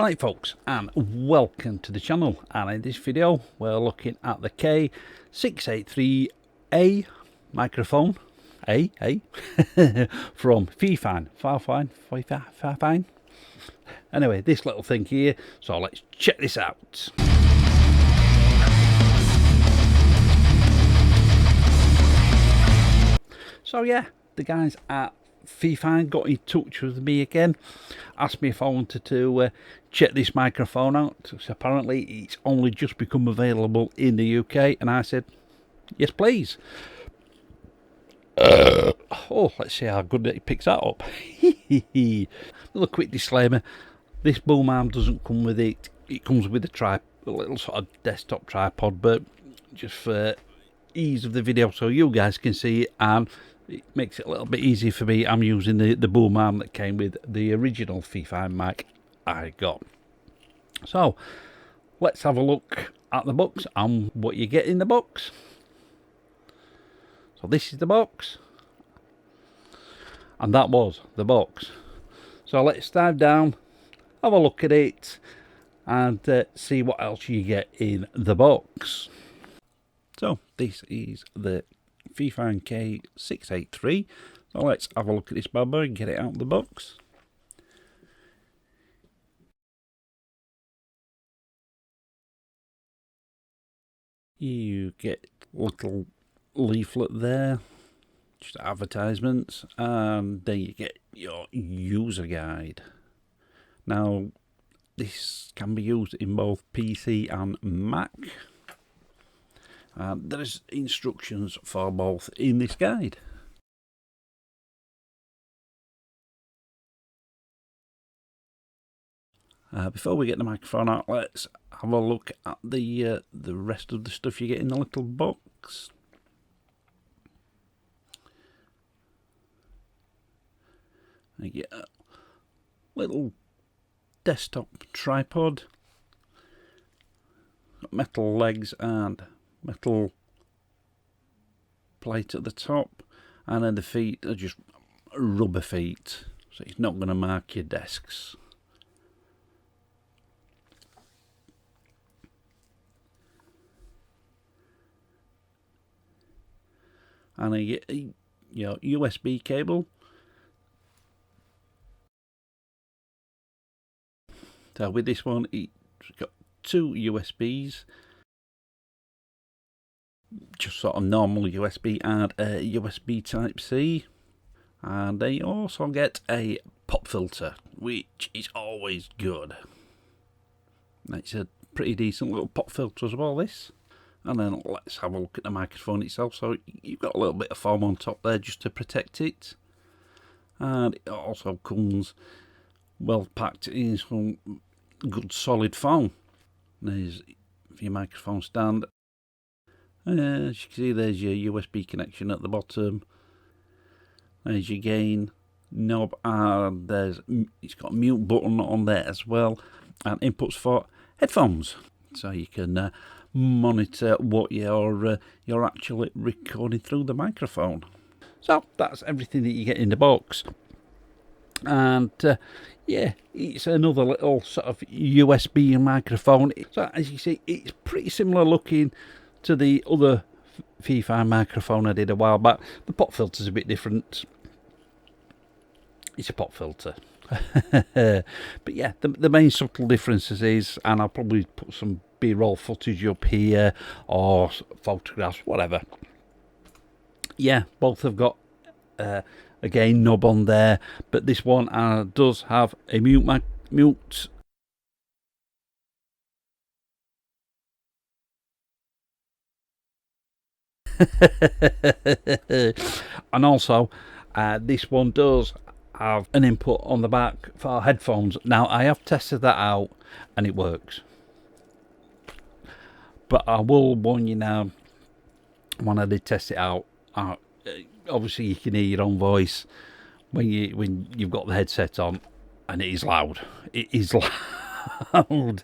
Alright folks, and welcome to the channel, and in this video we're looking at the K683a microphone, from Fifine. Anyway, this little thing here, so let's check this out. So yeah, the guys at Fifine got in touch with me again, asked me if I wanted to check this microphone out. So apparently it's only just become available in the UK, and I said yes please. Oh, let's see how good it picks that up. Little quick disclaimer, this boom arm doesn't come with it. It comes with a little sort of desktop tripod, but just for ease of the video so you guys can see it, and it makes it a little bit easier for me, I'm using the boom arm that came with the original Fifine mic I got. So let's have a look at the box and what you get in the box. So this is the box, and that was the box. So let's dive down, have a look at it, and see what else you get in the box. So this is the Fifine K683. So let's have a look at this bad boy and get it out of the box. You get a little leaflet there, just advertisements, and then you get your user guide. Now this can be used in both PC and Mac. There's instructions for both in this guide. Before we get the microphone out, let's have a look at the rest of the stuff you get in the little box. You get a little desktop tripod, metal legs and metal plate at the top, and then the feet are just rubber feet, so it's not going to mark your desks. And you get your USB cable. So with this one, it's got two USBs, just sort of normal USB and a USB Type-C, and they also get a pop filter, which is always good. It's a pretty decent little pop filter as well, this. And then let's have a look at the microphone itself. So you've got a little bit of foam on top there just to protect it, and it also comes well packed in some good solid foam. There's your microphone stand. As you can see, there's your USB connection at the bottom. There's your gain knob, and it's got a mute button on there as well, and inputs for headphones, so you can monitor what you're actually recording through the microphone. So that's everything that you get in the box, and yeah, it's another little sort of USB microphone. So as you see, it's pretty similar looking to the other Fifine microphone I did a while back. The pop filter's a bit different. It's a pop filter. But yeah, the main subtle differences is, and I'll probably put some B-roll footage up here or photographs, whatever. Yeah, both have got a gain knob on there, but this one does have a mute. And also this one does have an input on the back for headphones. Now I have tested that out and it works, but I will warn you now, when I did test it out, obviously you can hear your own voice when you've got the headset on, and it is loud. It is loud.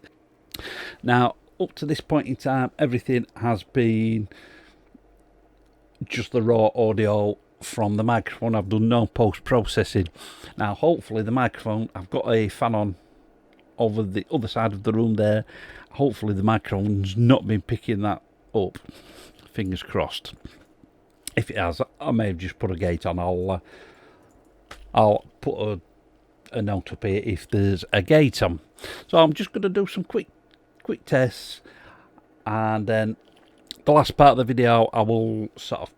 Now up to this point in time, everything has been just the raw audio from the microphone. I've done no post-processing. Now hopefully the microphone, I've got a fan on over the other side of the room there. Hopefully the microphone's not been picking that up. Fingers crossed. If it has, I may have just put a gate on. I'll put a note up here if there's a gate on. So I'm just going to do some quick tests, and then the last part of the video I will sort of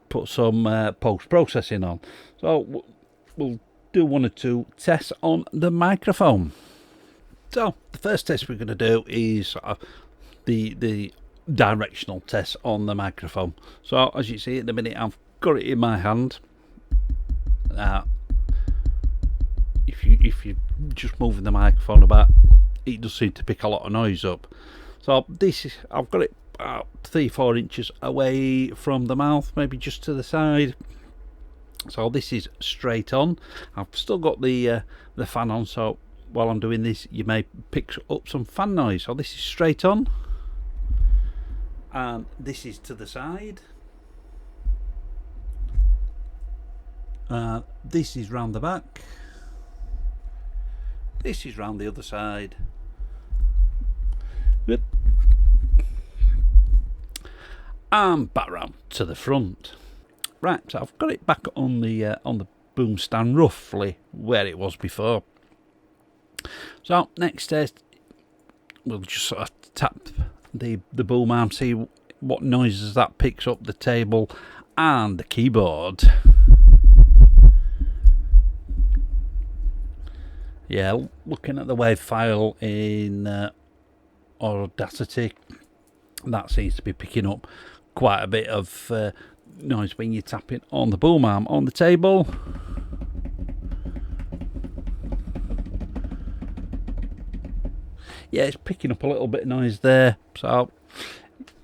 put some post-processing on. So we'll do 1 or 2 tests on the microphone. So the first test we're going to do is the directional test on the microphone. So as you see at the minute, I've got it in my hand. If you're just moving the microphone about, it does seem to pick a lot of noise up. So I've got it about 3-4 inches away from the mouth, maybe just to the side. So this is straight on. I've still got the fan on, so while I'm doing this you may pick up some fan noise. So this is straight on, and this is to the side. This is round the back. This is round the other side. Good. And back round to the front. Right, so I've got it back on the boom stand, roughly where it was before. So next test, we'll just sort of tap the boom arm, see what noises that picks up, the table and the keyboard. Yeah, looking at the wave file in Audacity, that seems to be picking up quite a bit of noise when you're tapping on the boom arm on the table. Yeah, it's picking up a little bit of noise there. So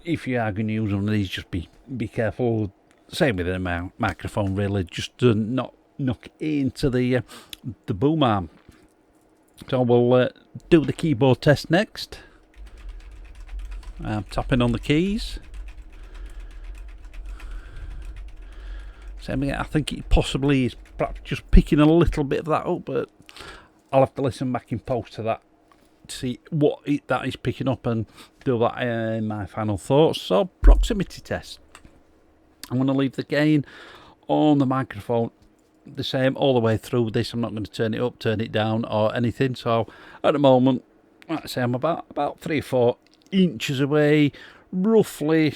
if you are going to use one of these, just be careful. Same with the microphone, really. Just do not knock into the boom arm. So we'll do the keyboard test next. Tapping on the keys. Same again. I think it possibly is perhaps just picking a little bit of that up, but I'll have to listen back in post to that to see what that is picking up and do that in my final thoughts. So proximity test. I'm going to leave the gain on the microphone the same all the way through this. I'm not going to turn it up, turn it down or anything. So at the moment, like I say, I'm about 3 or 4 inches away, roughly.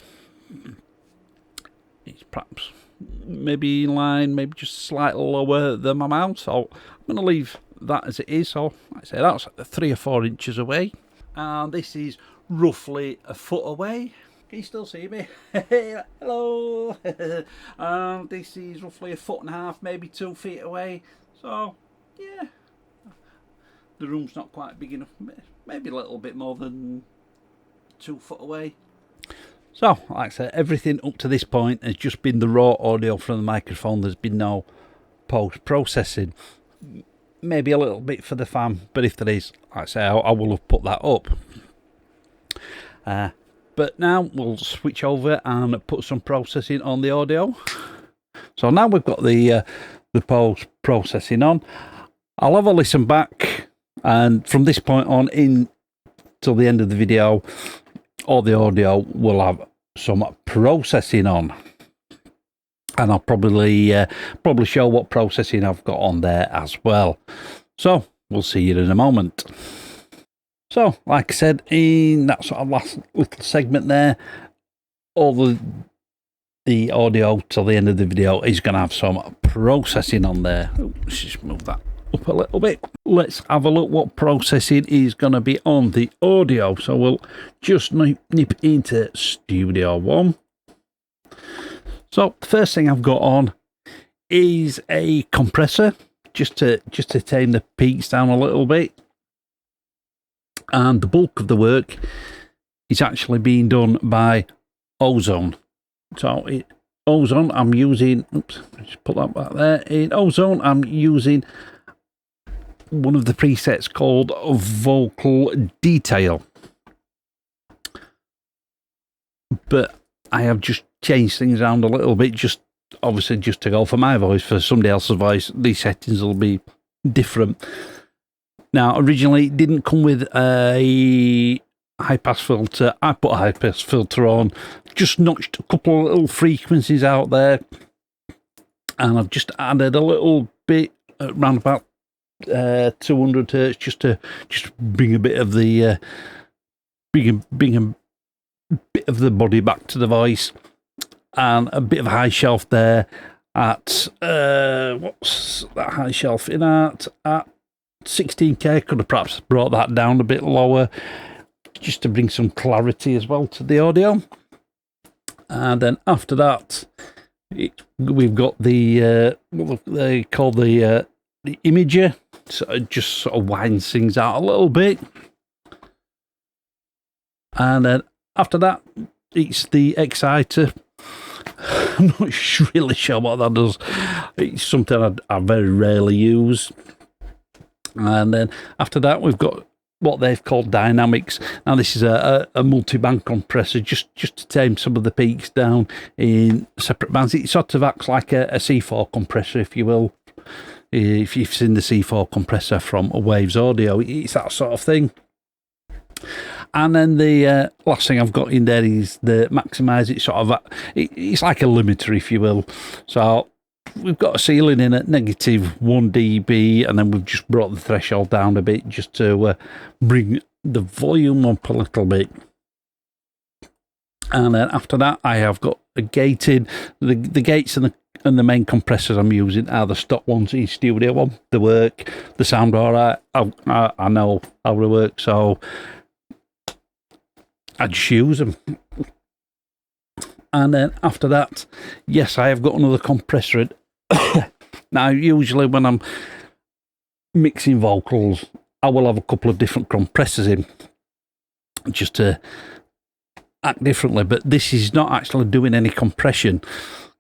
It's perhaps maybe in line, maybe just slightly lower than my mouth. So I'm going to leave that as it is. So like I say, that's 3 or 4 inches away, and this is roughly a foot away. Can you still see me? Hello. This is roughly a 1.5 feet, maybe 2 feet away. So yeah, the room's not quite big enough. Maybe a little bit more than 2 foot away. So like I said, everything up to this point has just been the raw audio from the microphone. There's been no post-processing. Maybe a little bit for the fan, but if there is, like I say, I will have put that up. But now we'll switch over and put some processing on the audio. So now we've got the post-processing on. I'll have a listen back, and from this point on in till the end of the video, all the audio will have some processing on. And I'll probably show what processing I've got on there as well. So we'll see you in a moment. So, like I said, in that sort of last little segment there, all the audio till the end of the video is going to have some processing on there. Let's just move that up a little bit. Let's have a look what processing is going to be on the audio. So we'll just nip into Studio One. So the first thing I've got on is a compressor, just to tame the peaks down a little bit. And the bulk of the work is actually being done by Ozone. So Ozone, I'm using, oops, just put that back there. In Ozone, I'm using one of the presets called Vocal Detail. But I have just changed things around a little bit, obviously just to go for my voice. For somebody else's voice, these settings will be different. Now, originally it didn't come with a high-pass filter. I put a high-pass filter on, just notched a couple of little frequencies out there, and I've just added a little bit around about 200 hertz just to bring a bit of the bring a bit of the body back to the voice, and a bit of a high shelf there at what's that high shelf in at 16K. Could have perhaps brought that down a bit lower just to bring some clarity as well to the audio. And then after that, we've got the what they call the imager, so it just sort of widens things out a little bit. And then after that, it's the exciter. I'm not really sure what that does. It's something I very rarely use. And then after that, we've got what they've called dynamics. Now, this is a multi-band compressor, just to tame some of the peaks down in separate bands. It sort of acts like a C4 compressor, if you will. If you've seen the C4 compressor from Waves Audio, it's that sort of thing. And then the last thing I've got in there is the maximize. It's sort of it's like a limiter, if you will. So we've got a ceiling in at -1 dB, and then we've just brought the threshold down a bit just to bring the volume up a little bit. And then after that, I have got a gating. The gates and the main compressors I'm using are the stock ones in Studio One. They work. They sound all right. I know how they work, so I just use them. And then after that, yes, I have got another compressor. Now, usually when I'm mixing vocals, I will have a couple of different compressors in just to act differently. But this is not actually doing any compression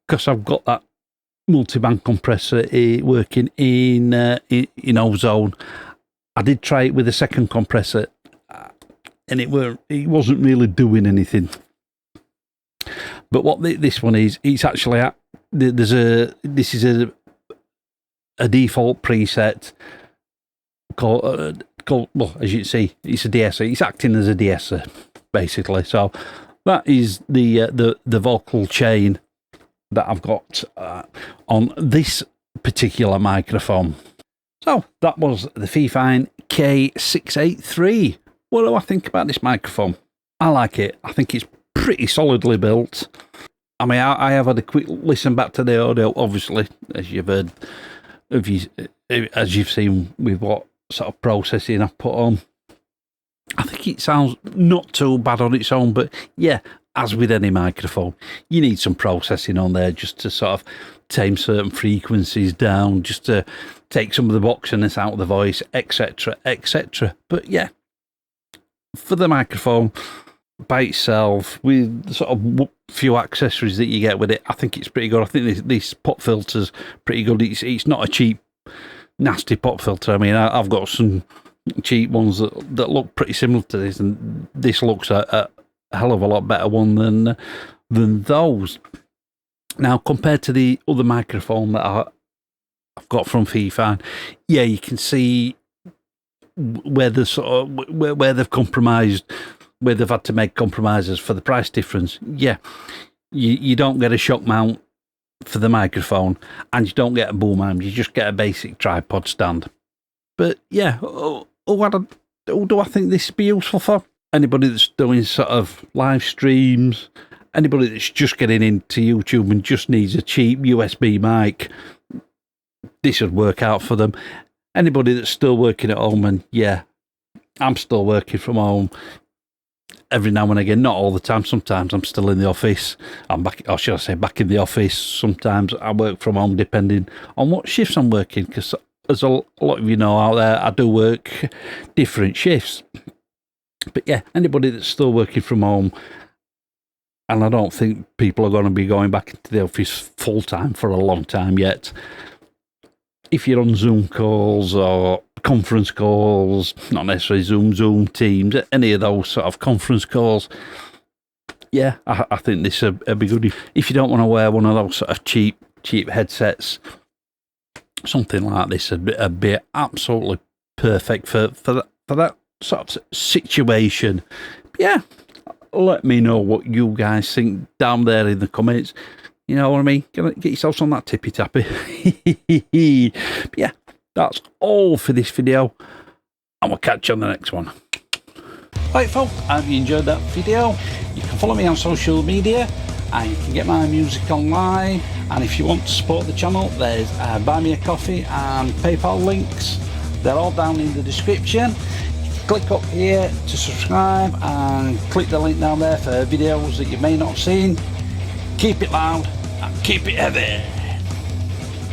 because I've got that multi-band compressor working in Ozone. I did try it with a second compressor, and it wasn't really doing anything. But what this one is, it's actually this is a default preset called well, as you can see, it's a de-esser. It's acting as a de-esser basically. So that is the vocal chain that I've got on this particular microphone. So that was the Fifine K683. What do I think about this microphone? I like it. I think it's pretty solidly built. I mean, I have had a quick listen back to the audio, obviously, as you've heard, as you've seen with what sort of processing I've put on. I think it sounds not too bad on its own, but yeah, as with any microphone, you need some processing on there just to sort of tame certain frequencies down, just to take some of the boxiness out of the voice, etc., etc. But yeah, for the microphone by itself, with sort of few accessories that you get with it, I think it's pretty good. I think this pop filter's pretty good. It's not a cheap, nasty pop filter. I mean, I've got some cheap ones that look pretty similar to this, and this looks a hell of a lot better one than those. Now, compared to the other microphone that I've got from Fifine, yeah, you can see where the sort of where they've compromised, where they've had to make compromises for the price difference. Yeah, you don't get a shock mount for the microphone, and you don't get a boom arm. You just get a basic tripod stand. But yeah, who do I think this would be useful for? Anybody that's doing sort of live streams, anybody that's just getting into YouTube and just needs a cheap USB mic, this would work out for them. Anybody that's still working at home, and yeah, I'm still working from home every now and again, not all the time. Sometimes I'm still in the office. I'm back, or should I say back in the office. Sometimes I work from home depending on what shifts I'm working, because as a lot of you know out there, I do work different shifts. But yeah, anybody that's still working from home, and I don't think people are going to be going back into the office full time for a long time yet. If you're on Zoom calls or conference calls, not necessarily Zoom, Teams, any of those sort of conference calls, yeah, I think this would be good. If you don't want to wear one of those sort of cheap headsets, something like this would be absolutely perfect for that sort of situation. But yeah, let me know what you guys think down there in the comments. You know what I mean? Get yourselves on that tippy tappy. But yeah, that's all for this video, and we'll catch you on the next one. Right, folks, I hope you enjoyed that video. You can follow me on social media, and you can get my music online. And if you want to support the channel, there's Buy Me a Coffee and PayPal links. They're all down in the description. Click up here to subscribe and click the link down there for videos that you may not have seen. Keep it loud and keep it heavy.